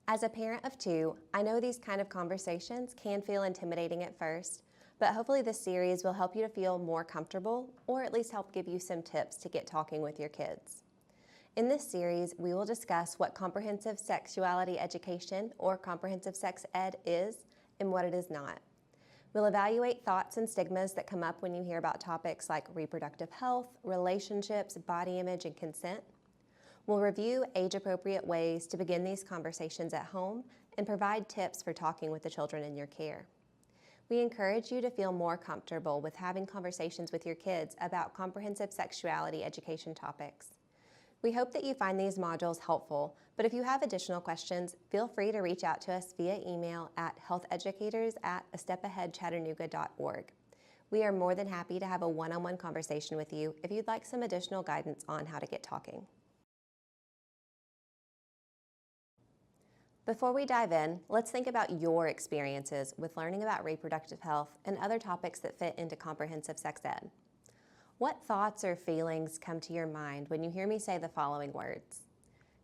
As a parent of two, I know these kind of conversations can feel intimidating at first, but hopefully this series will help you to feel more comfortable or at least help give you some tips to get talking with your kids. In this series, we will discuss what comprehensive sexuality education or comprehensive sex ed is and what it is not. We'll evaluate thoughts and stigmas that come up when you hear about topics like reproductive health, relationships, body image, and consent. We'll review age-appropriate ways to begin these conversations at home and provide tips for talking with the children in your care. We encourage you to feel more comfortable with having conversations with your kids about comprehensive sexuality education topics. We hope that you find these modules helpful, but if you have additional questions, feel free to reach out to us via email at healtheducators@astepaheadchattanooga.org. We are more than happy to have a one-on-one conversation with you if you'd like some additional guidance on how to get talking. Before we dive in, let's think about your experiences with learning about reproductive health and other topics that fit into comprehensive sex ed. What thoughts or feelings come to your mind when you hear me say the following words?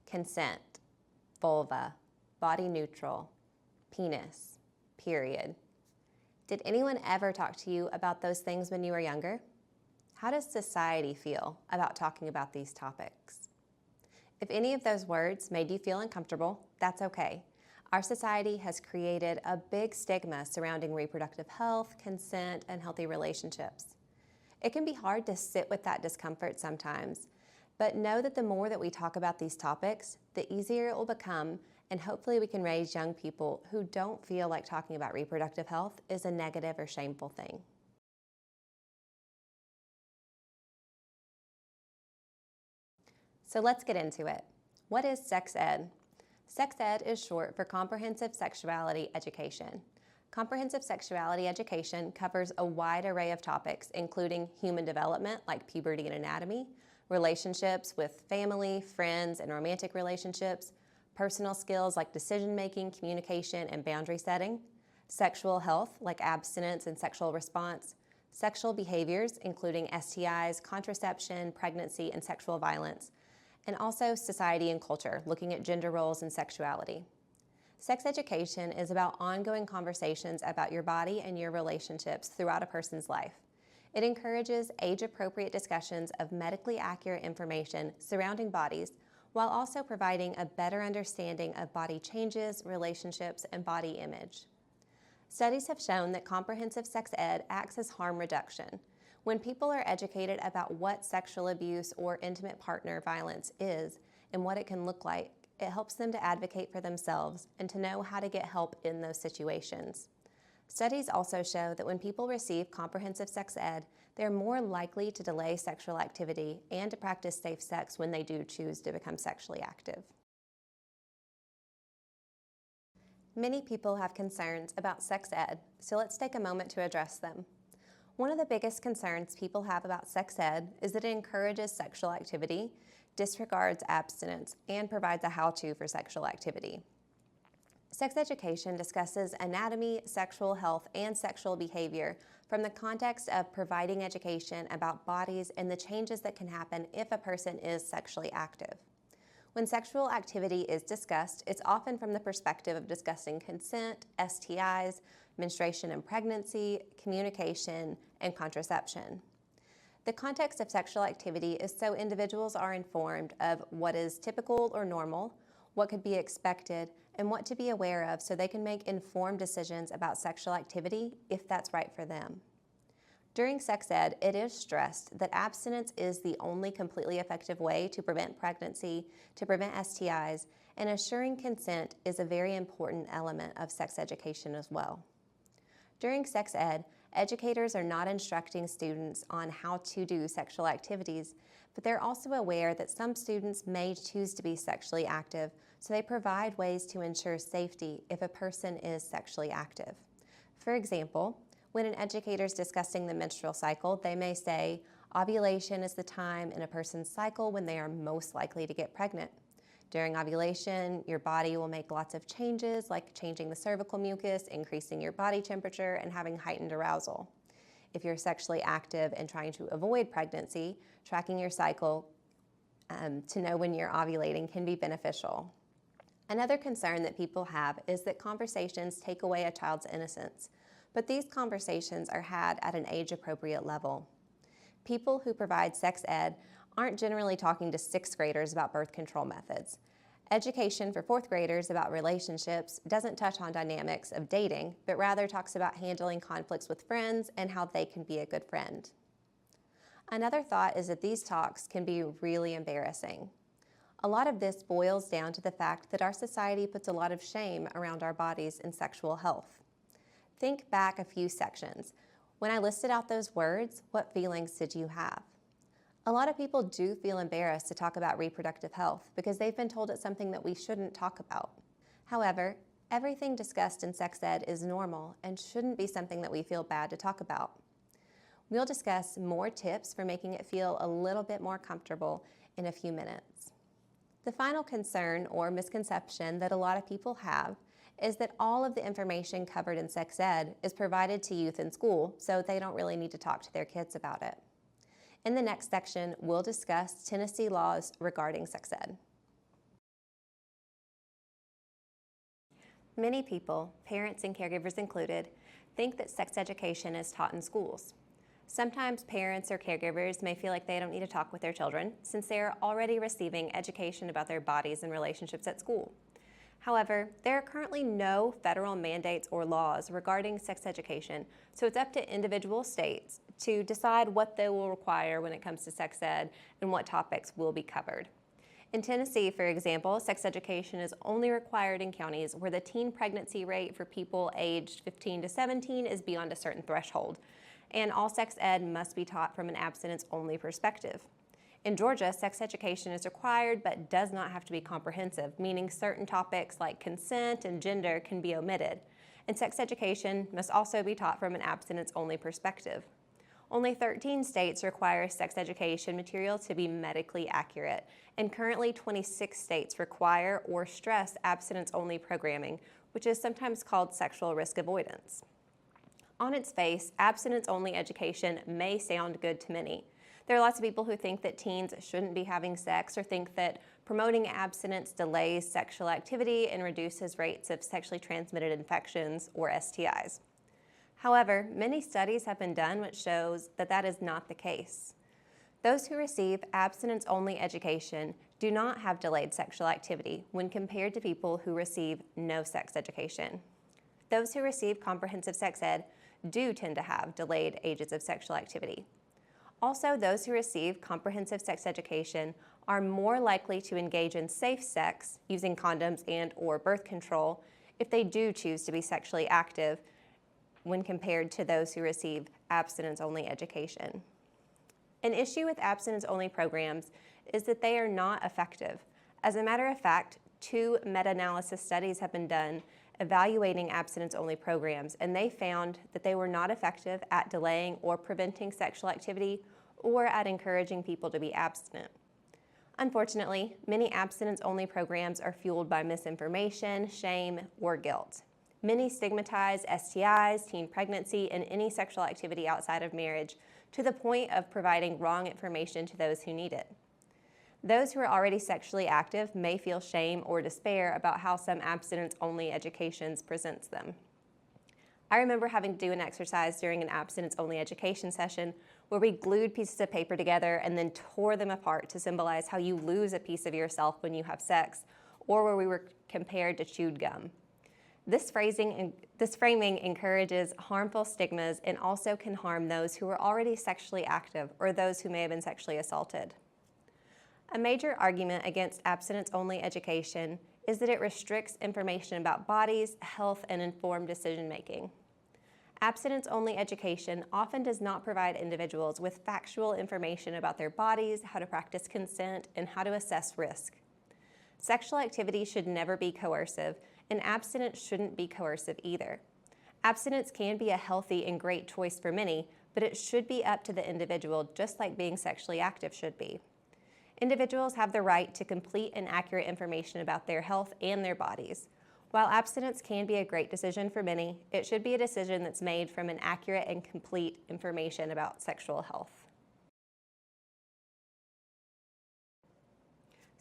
Consent, vulva, body neutral, penis, period. Did anyone ever talk to you about those things when you were younger? How does society feel about talking about these topics? If any of those words made you feel uncomfortable, that's okay. Our society has created a big stigma surrounding reproductive health, consent, and healthy relationships. It can be hard to sit with that discomfort sometimes, but know that the more that we talk about these topics, the easier it will become, and hopefully we can raise young people who don't feel like talking about reproductive health is a negative or shameful thing. So let's get into it. What is sex ed? Sex ed is short for Comprehensive Sexuality Education. Comprehensive sexuality education covers a wide array of topics, including human development like puberty and anatomy, relationships with family, friends, and romantic relationships, personal skills like decision-making, communication, and boundary setting, sexual health like abstinence and sexual response, sexual behaviors including STIs, contraception, pregnancy, and sexual violence, and also society and culture, looking at gender roles and sexuality. Sex education is about ongoing conversations about your body and your relationships throughout a person's life. It encourages age-appropriate discussions of medically accurate information surrounding bodies while also providing a better understanding of body changes, relationships, and body image. Studies have shown that comprehensive sex ed acts as harm reduction. When people are educated about what sexual abuse or intimate partner violence is and what it can look like, it helps them to advocate for themselves and to know how to get help in those situations. Studies also show that when people receive comprehensive sex ed, they're more likely to delay sexual activity and to practice safe sex when they do choose to become sexually active. Many people have concerns about sex ed, so let's take a moment to address them. One of the biggest concerns people have about sex ed is that it encourages sexual activity, disregards abstinence, and provides a how-to for sexual activity. Sex education discusses anatomy, sexual health, and sexual behavior from the context of providing education about bodies and the changes that can happen if a person is sexually active. When sexual activity is discussed, it's often from the perspective of discussing consent, STIs, menstruation and pregnancy, communication, and contraception. The context of sexual activity is so individuals are informed of what is typical or normal, what could be expected, and what to be aware of so they can make informed decisions about sexual activity if that's right for them. During sex ed, it is stressed that abstinence is the only completely effective way to prevent pregnancy, to prevent STIs, and assuring consent is a very important element of sex education as well. During sex ed, educators are not instructing students on how to do sexual activities, but they're also aware that some students may choose to be sexually active, so they provide ways to ensure safety if a person is sexually active. For example, when an educator is discussing the menstrual cycle, they may say, ovulation is the time in a person's cycle when they are most likely to get pregnant. During ovulation, your body will make lots of changes like changing the cervical mucus, increasing your body temperature, and having heightened arousal. If you're sexually active and trying to avoid pregnancy, tracking your cycle to know when you're ovulating can be beneficial. Another concern that people have is that conversations take away a child's innocence, but these conversations are had at an age-appropriate level. People who provide sex ed aren't generally talking to 6th graders about birth control methods. Education for 4th graders about relationships doesn't touch on dynamics of dating, but rather talks about handling conflicts with friends and how they can be a good friend. Another thought is that these talks can be really embarrassing. A lot of this boils down to the fact that our society puts a lot of shame around our bodies and sexual health. Think back a few sections. When I listed out those words, what feelings did you have? A lot of people do feel embarrassed to talk about reproductive health because they've been told it's something that we shouldn't talk about. However, everything discussed in sex ed is normal and shouldn't be something that we feel bad to talk about. We'll discuss more tips for making it feel a little bit more comfortable in a few minutes. The final concern or misconception that a lot of people have is that all of the information covered in sex ed is provided to youth in school, so they don't really need to talk to their kids about it. In the next section, we'll discuss Tennessee laws regarding sex ed. Many people, parents and caregivers included, think that sex education is taught in schools. Sometimes parents or caregivers may feel like they don't need to talk with their children since they are already receiving education about their bodies and relationships at school. However, there are currently no federal mandates or laws regarding sex education, so it's up to individual states to decide what they will require when it comes to sex ed and what topics will be covered. In Tennessee, for example, sex education is only required in counties where the teen pregnancy rate for people aged 15 to 17 is beyond a certain threshold, and all sex ed must be taught from an abstinence-only perspective. In Georgia, sex education is required but does not have to be comprehensive, meaning certain topics like consent and gender can be omitted. And sex education must also be taught from an abstinence-only perspective. Only 13 states require sex education material to be medically accurate, and currently 26 states require or stress abstinence-only programming, which is sometimes called sexual risk avoidance. On its face, abstinence-only education may sound good to many. There are lots of people who think that teens shouldn't be having sex or think that promoting abstinence delays sexual activity and reduces rates of sexually transmitted infections or STIs. However, many studies have been done which shows that that is not the case. Those who receive abstinence-only education do not have delayed sexual activity when compared to people who receive no sex education. Those who receive comprehensive sex ed do tend to have delayed ages of sexual activity. Also, those who receive comprehensive sex education are more likely to engage in safe sex using condoms and/or birth control if they do choose to be sexually active when compared to those who receive abstinence-only education. An issue with abstinence-only programs is that they are not effective. As a matter of fact, 2 meta-analysis studies have been done evaluating abstinence-only programs, and they found that they were not effective at delaying or preventing sexual activity or at encouraging people to be abstinent. Unfortunately, many abstinence-only programs are fueled by misinformation, shame, or guilt. Many stigmatize STIs, teen pregnancy, and any sexual activity outside of marriage to the point of providing wrong information to those who need it. Those who are already sexually active may feel shame or despair about how some abstinence-only education presents them. I remember having to do an exercise during an abstinence-only education session where we glued pieces of paper together and then tore them apart to symbolize how you lose a piece of yourself when you have sex, or where we were compared to chewed gum. This framing encourages harmful stigmas and also can harm those who are already sexually active or those who may have been sexually assaulted. A major argument against abstinence-only education is that it restricts information about bodies, health, and informed decision-making. Abstinence-only education often does not provide individuals with factual information about their bodies, how to practice consent, and how to assess risk. Sexual activity should never be coercive, and abstinence shouldn't be coercive either. Abstinence can be a healthy and great choice for many, but it should be up to the individual, just like being sexually active should be. Individuals have the right to complete and accurate information about their health and their bodies. While abstinence can be a great decision for many, it should be a decision that's made from an accurate and complete information about sexual health.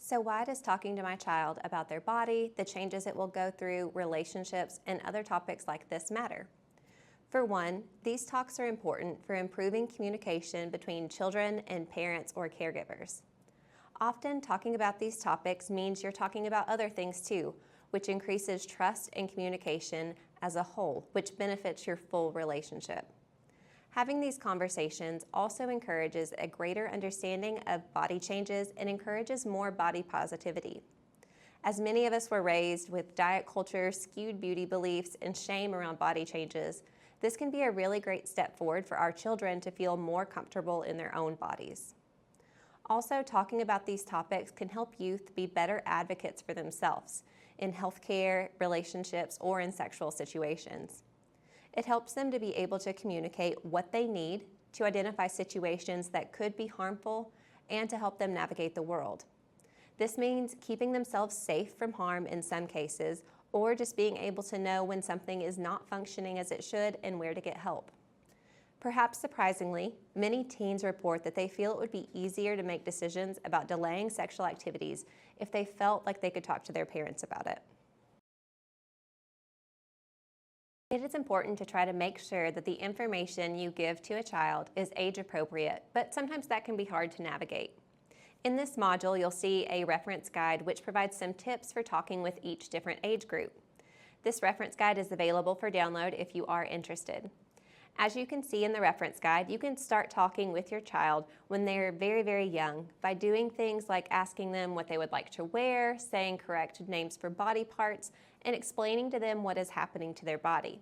So why does talking to my child about their body, the changes it will go through, relationships, and other topics like this matter? For one, these talks are important for improving communication between children and parents or caregivers. Often, talking about these topics means you're talking about other things too, which increases trust and communication as a whole, which benefits your full relationship. Having these conversations also encourages a greater understanding of body changes and encourages more body positivity. As many of us were raised with diet culture, skewed beauty beliefs, and shame around body changes, this can be a really great step forward for our children to feel more comfortable in their own bodies. Also, talking about these topics can help youth be better advocates for themselves in healthcare, relationships, or in sexual situations. It helps them to be able to communicate what they need to identify situations that could be harmful and to help them navigate the world. This means keeping themselves safe from harm in some cases, or just being able to know when something is not functioning as it should and where to get help. Perhaps surprisingly, many teens report that they feel it would be easier to make decisions about delaying sexual activities if they felt like they could talk to their parents about it. It is important to try to make sure that the information you give to a child is age appropriate, but sometimes that can be hard to navigate. In this module, you'll see a reference guide which provides some tips for talking with each different age group. This reference guide is available for download if you are interested. As you can see in the reference guide, you can start talking with your child when they're very, very young by doing things like asking them what they would like to wear, saying correct names for body parts, and explaining to them what is happening to their body.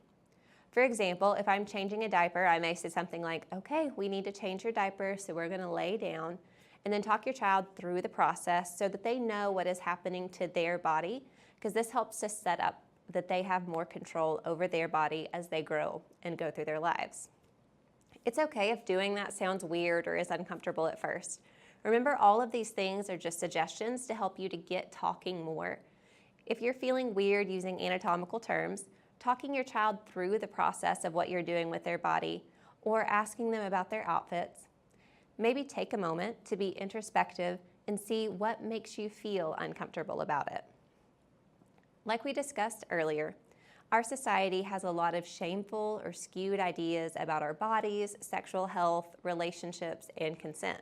For example, if I'm changing a diaper, I may say something like, okay, we need to change your diaper, so we're going to lay down, and then talk your child through the process so that they know what is happening to their body, because this helps to set up that they have more control over their body as they grow and go through their lives. It's okay if doing that sounds weird or is uncomfortable at first. Remember, all of these things are just suggestions to help you to get talking more. If you're feeling weird using anatomical terms, talking your child through the process of what you're doing with their body or asking them about their outfits, maybe take a moment to be introspective and see what makes you feel uncomfortable about it. Like we discussed earlier, our society has a lot of shameful or skewed ideas about our bodies, sexual health, relationships, and consent.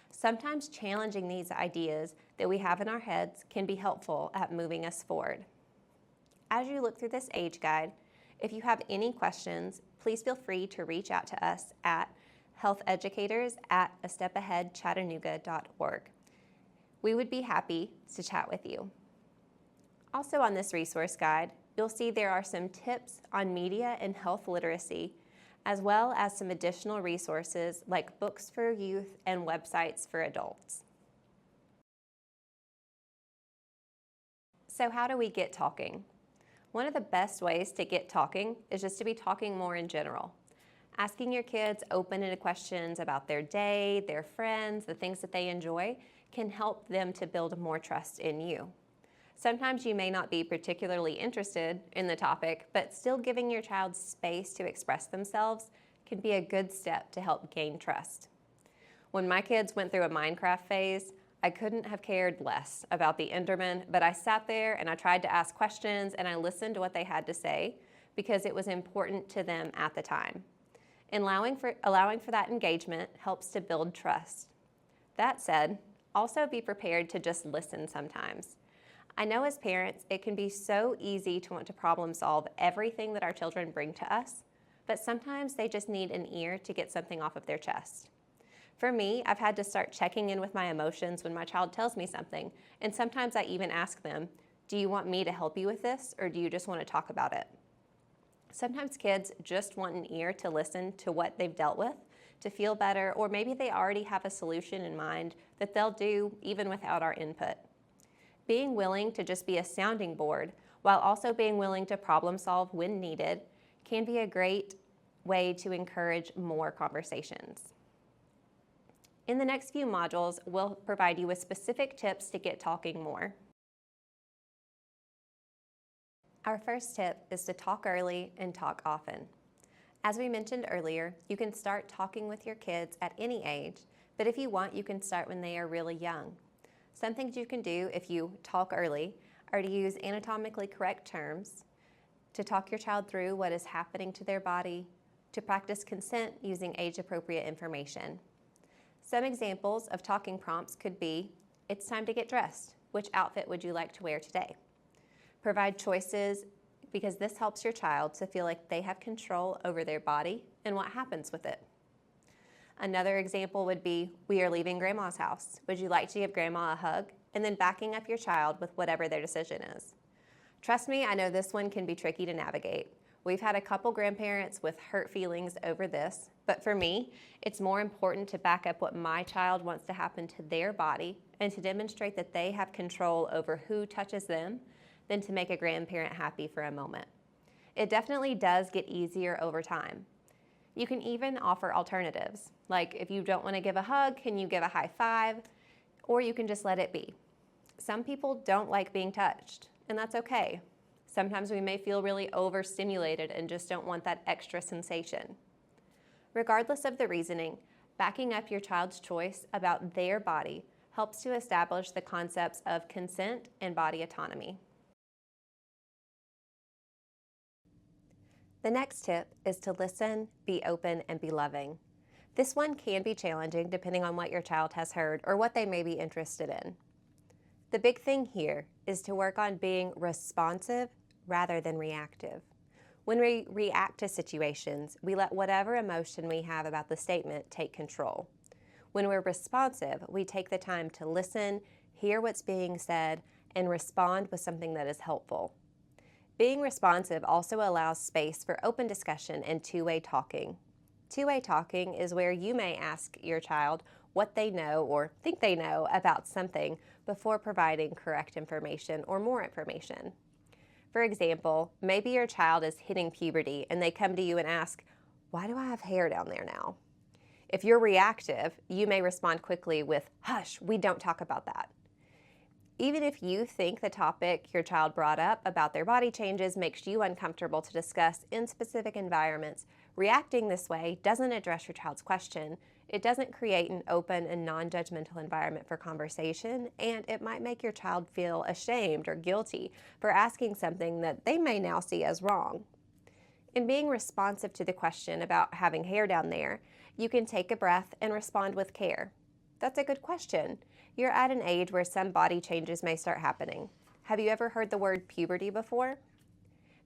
Sometimes challenging these ideas that we have in our heads can be helpful at moving us forward. As you look through this age guide, if you have any questions, please feel free to reach out to us at healtheducators@astepaheadchattanooga.org. We would be happy to chat with you. Also on this resource guide, you'll see there are some tips on media and health literacy, as well as some additional resources like books for youth and websites for adults. So how do we get talking? One of the best ways to get talking is just to be talking more in general. Asking your kids open-ended questions about their day, their friends, the things that they enjoy can help them to build more trust in you. Sometimes you may not be particularly interested in the topic, but still giving your child space to express themselves can be a good step to help gain trust. When my kids went through a Minecraft phase, I couldn't have cared less about the Enderman, but I sat there and I tried to ask questions and I listened to what they had to say because it was important to them at the time. And allowing for that engagement helps to build trust. That said, also be prepared to just listen sometimes. I know as parents, it can be so easy to want to problem solve everything that our children bring to us, but sometimes they just need an ear to get something off of their chest. For me, I've had to start checking in with my emotions when my child tells me something, and sometimes I even ask them, do you want me to help you with this, or do you just want to talk about it? Sometimes kids just want an ear to listen to what they've dealt with, to feel better, or maybe they already have a solution in mind that they'll do even without our input. Being willing to just be a sounding board while also being willing to problem solve when needed can be a great way to encourage more conversations. In the next few modules, we'll provide you with specific tips to get talking more. Our first tip is to talk early and talk often. As we mentioned earlier, you can start talking with your kids at any age, but if you want, you can start when they are really young. Some things you can do if you talk early are to use anatomically correct terms, to talk your child through what is happening to their body, to practice consent using age-appropriate information. Some examples of talking prompts could be, it's time to get dressed. Which outfit would you like to wear today? Provide choices because this helps your child to feel like they have control over their body and what happens with it. Another example would be, we are leaving Grandma's house. Would you like to give Grandma a hug? And then backing up your child with whatever their decision is. Trust me, I know this one can be tricky to navigate. We've had a couple grandparents with hurt feelings over this, but for me, it's more important to back up what my child wants to happen to their body and to demonstrate that they have control over who touches them than to make a grandparent happy for a moment. It definitely does get easier over time. You can even offer alternatives, like if you don't want to give a hug, can you give a high five? Or you can just let it be. Some people don't like being touched, and that's okay. Sometimes we may feel really overstimulated and just don't want that extra sensation. Regardless of the reasoning, backing up your child's choice about their body helps to establish the concepts of consent and body autonomy. The next tip is to listen, be open, and be loving. This one can be challenging depending on what your child has heard or what they may be interested in. The big thing here is to work on being responsive rather than reactive. When we react to situations, we let whatever emotion we have about the statement take control. When we're responsive, we take the time to listen, hear what's being said, and respond with something that is helpful. Being responsive also allows space for open discussion and two-way talking. Two-way talking is where you may ask your child what they know or think they know about something before providing correct information or more information. For example, maybe your child is hitting puberty and they come to you and ask, why do I have hair down there now? If you're reactive, you may respond quickly with, hush, we don't talk about that. Even if you think the topic your child brought up about their body changes makes you uncomfortable to discuss in specific environments, reacting this way doesn't address your child's question. It doesn't create an open and non-judgmental environment for conversation, and it might make your child feel ashamed or guilty for asking something that they may now see as wrong. In being responsive to the question about having hair down there, you can take a breath and respond with care. That's a good question. You're at an age where some body changes may start happening. Have you ever heard the word puberty before?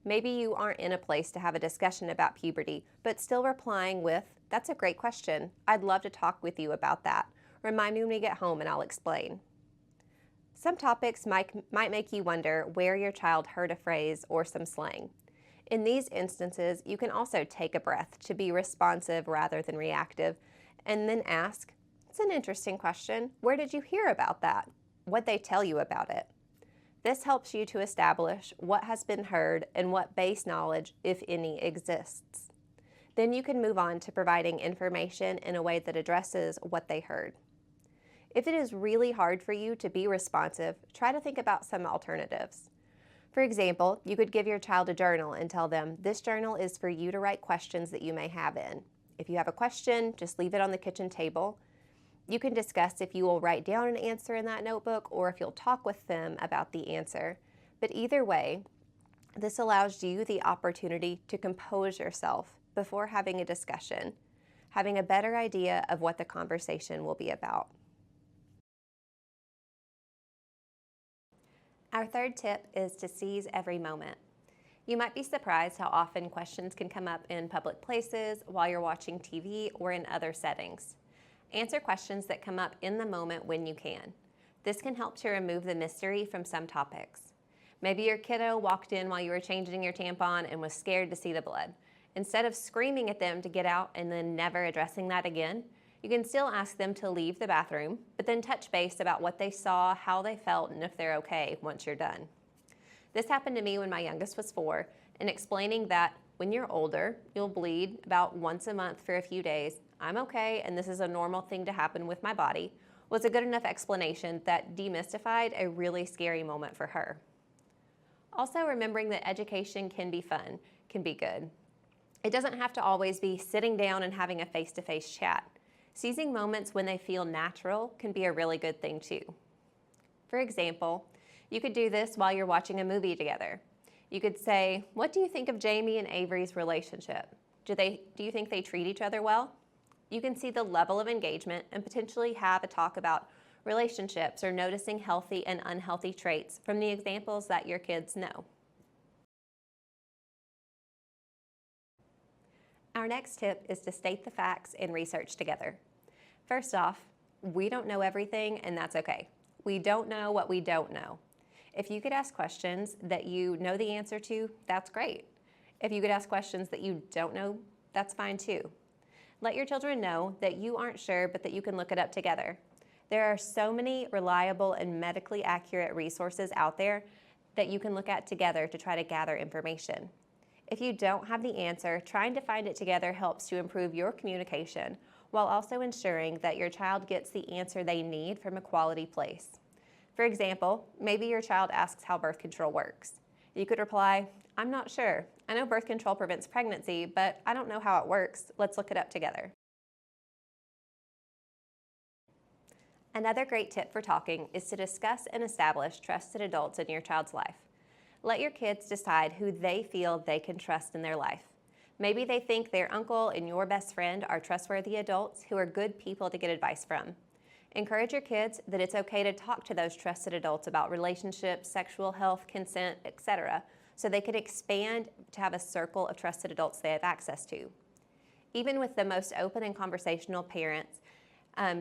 Maybe you aren't in a place to have a discussion about puberty, but still replying with, that's a great question. I'd love to talk with you about that. Remind me when we get home and I'll explain. Some topics might make you wonder where your child heard a phrase or some slang. In these instances, you can also take a breath to be responsive rather than reactive, and then ask, it's an interesting question. Where did you hear about that? What'd they tell you about it? This helps you to establish what has been heard and what base knowledge, if any, exists. Then you can move on to providing information in a way that addresses what they heard. If it is really hard for you to be responsive, try to think about some alternatives. For example, you could give your child a journal and tell them, this journal is for you to write questions that you may have in. If you have a question, just leave it on the kitchen table. You can discuss if you will write down an answer in that notebook or if you'll talk with them about the answer. But either way, this allows you the opportunity to compose yourself before having a discussion, having a better idea of what the conversation will be about. Our third tip is to seize every moment. You might be surprised how often questions can come up in public places, while you're watching TV, or in other settings. Answer questions that come up in the moment when you can. This can help to remove the mystery from some topics. Maybe your kiddo walked in while you were changing your tampon and was scared to see the blood. Instead of screaming at them to get out and then never addressing that again, you can still ask them to leave the bathroom, but then touch base about what they saw, how they felt, and if they're okay once you're done. This happened to me when my youngest was 4, and explaining that when you're older, you'll bleed about once a month for a few days. I'm okay, and this is a normal thing to happen with my body, was a good enough explanation that demystified a really scary moment for her. Also, remembering that education can be fun, can be good. It doesn't have to always be sitting down and having a face-to-face chat. Seizing moments when they feel natural can be a really good thing too. For example, you could do this while you're watching a movie together. You could say, "What do you think of Jamie and Avery's relationship? Do you think they treat each other well?" You can see the level of engagement and potentially have a talk about relationships or noticing healthy and unhealthy traits from the examples that your kids know. Our next tip is to state the facts and research together. First off, we don't know everything, and that's okay. We don't know what we don't know. If you could ask questions that you know the answer to, that's great. If you could ask questions that you don't know, that's fine too. Let your children know that you aren't sure, but that you can look it up together. There are so many reliable and medically accurate resources out there that you can look at together to try to gather information. If you don't have the answer, trying to find it together helps to improve your communication while also ensuring that your child gets the answer they need from a quality place. For example, maybe your child asks how birth control works. You could reply, "I'm not sure. I know birth control prevents pregnancy, but I don't know how it works. Let's look it up together." Another great tip for talking is to discuss and establish trusted adults in your child's life. Let your kids decide who they feel they can trust in their life. Maybe they think their uncle and your best friend are trustworthy adults who are good people to get advice from. Encourage your kids that it's okay to talk to those trusted adults about relationships, sexual health, consent, etc., so they can expand to have a circle of trusted adults they have access to. Even with the most open and conversational parents,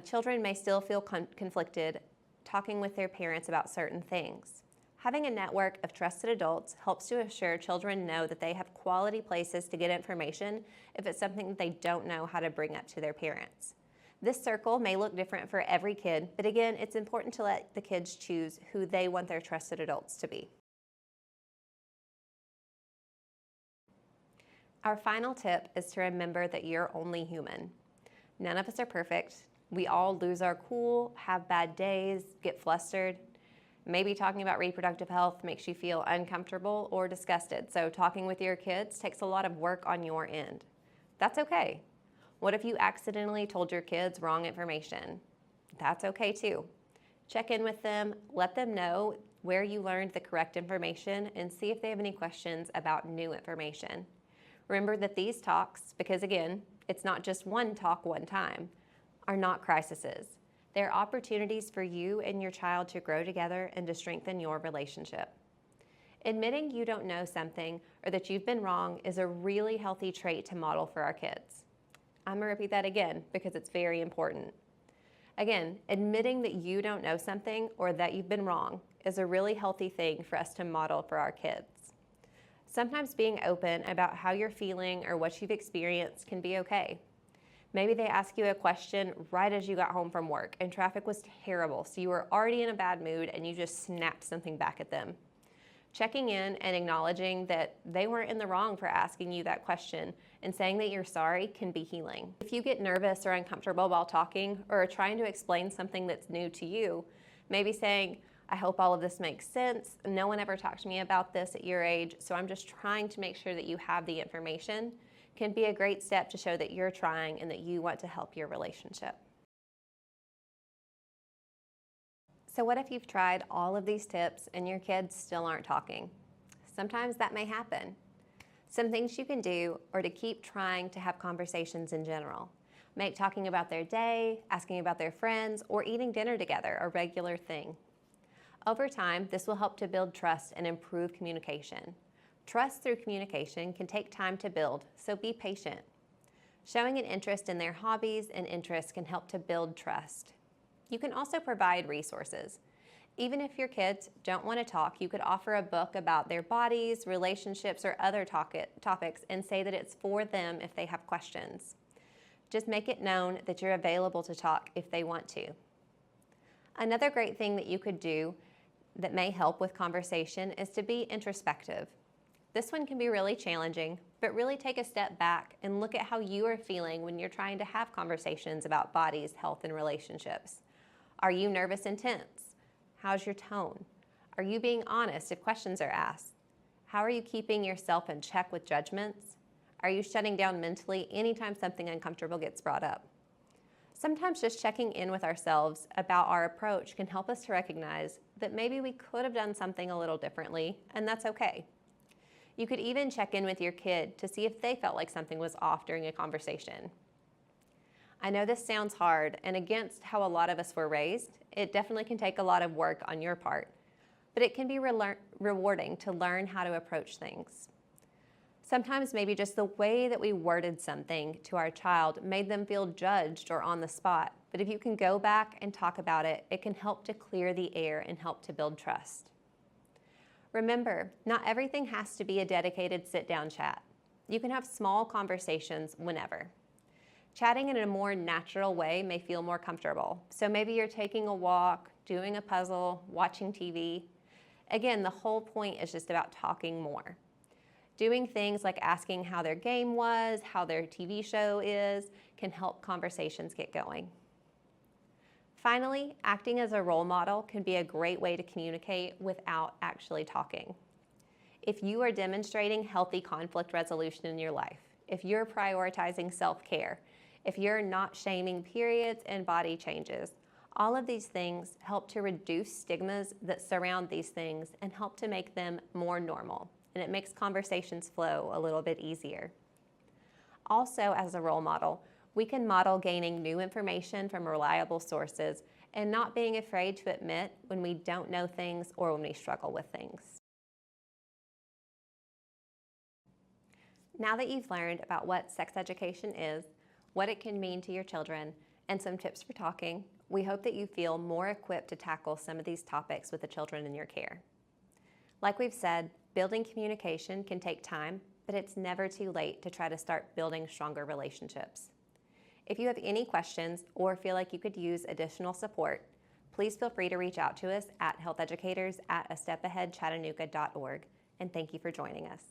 children may still feel conflicted talking with their parents about certain things. Having a network of trusted adults helps to assure children know that they have quality places to get information if it's something that they don't know how to bring up to their parents. This circle may look different for every kid, but again, it's important to let the kids choose who they want their trusted adults to be. Our final tip is to remember that you're only human. None of us are perfect. We all lose our cool, have bad days, get flustered. Maybe talking about reproductive health makes you feel uncomfortable or disgusted, so talking with your kids takes a lot of work on your end. That's okay. What if you accidentally told your kids wrong information? That's okay too. Check in with them, let them know where you learned the correct information, and see if they have any questions about new information. Remember that these talks, because again, it's not just one talk one time, are not crises. They're opportunities for you and your child to grow together and to strengthen your relationship. Admitting you don't know something or that you've been wrong is a really healthy trait to model for our kids. I'm gonna repeat that again because it's very important. Again, admitting that you don't know something or that you've been wrong is a really healthy thing for us to model for our kids. Sometimes being open about how you're feeling or what you've experienced can be okay. Maybe they ask you a question right as you got home from work and traffic was terrible, so you were already in a bad mood and you just snapped something back at them. Checking in and acknowledging that they weren't in the wrong for asking you that question and saying that you're sorry can be healing. If you get nervous or uncomfortable while talking or are trying to explain something that's new to you, maybe saying, "I hope all of this makes sense. No one ever talked to me about this at your age, so I'm just trying to make sure that you have the information," can be a great step to show that you're trying and that you want to help your relationship. So what if you've tried all of these tips and your kids still aren't talking? Sometimes that may happen. Some things you can do are to keep trying to have conversations in general. Make talking about their day, asking about their friends, or eating dinner together a regular thing. Over time, this will help to build trust and improve communication. Trust through communication can take time to build, so be patient. Showing an interest in their hobbies and interests can help to build trust. You can also provide resources. Even if your kids don't want to talk, you could offer a book about their bodies, relationships, or other topics and say that it's for them if they have questions. Just make it known that you're available to talk if they want to. Another great thing that you could do that may help with conversation is to be introspective. This one can be really challenging, but really take a step back and look at how you are feeling when you're trying to have conversations about bodies, health, and relationships. Are you nervous and tense? How's your tone? Are you being honest if questions are asked? How are you keeping yourself in check with judgments? Are you shutting down mentally anytime something uncomfortable gets brought up? Sometimes just checking in with ourselves about our approach can help us to recognize that maybe we could have done something a little differently, and that's okay. You could even check in with your kid to see if they felt like something was off during a conversation. I know this sounds hard and against how a lot of us were raised. It definitely can take a lot of work on your part, but it can be rewarding to learn how to approach things. Sometimes maybe just the way that we worded something to our child made them feel judged or on the spot. But if you can go back and talk about it, it can help to clear the air and help to build trust. Remember, not everything has to be a dedicated sit-down chat. You can have small conversations whenever. Chatting in a more natural way may feel more comfortable. So maybe you're taking a walk, doing a puzzle, watching TV. Again, the whole point is just about talking more. Doing things like asking how their game was, how their TV show is, can help conversations get going. Finally, acting as a role model can be a great way to communicate without actually talking. If you are demonstrating healthy conflict resolution in your life, if you're prioritizing self-care, if you're not shaming periods and body changes, all of these things help to reduce stigmas that surround these things and help to make them more normal. And it makes conversations flow a little bit easier. Also, as a role model, we can model gaining new information from reliable sources and not being afraid to admit when we don't know things or when we struggle with things. Now that you've learned about what sex education is, what it can mean to your children, and some tips for talking, we hope that you feel more equipped to tackle some of these topics with the children in your care. Like we've said, building communication can take time, but it's never too late to try to start building stronger relationships. If you have any questions or feel like you could use additional support, please feel free to reach out to us at healtheducators@astepAheadChattanooga.org, and thank you for joining us.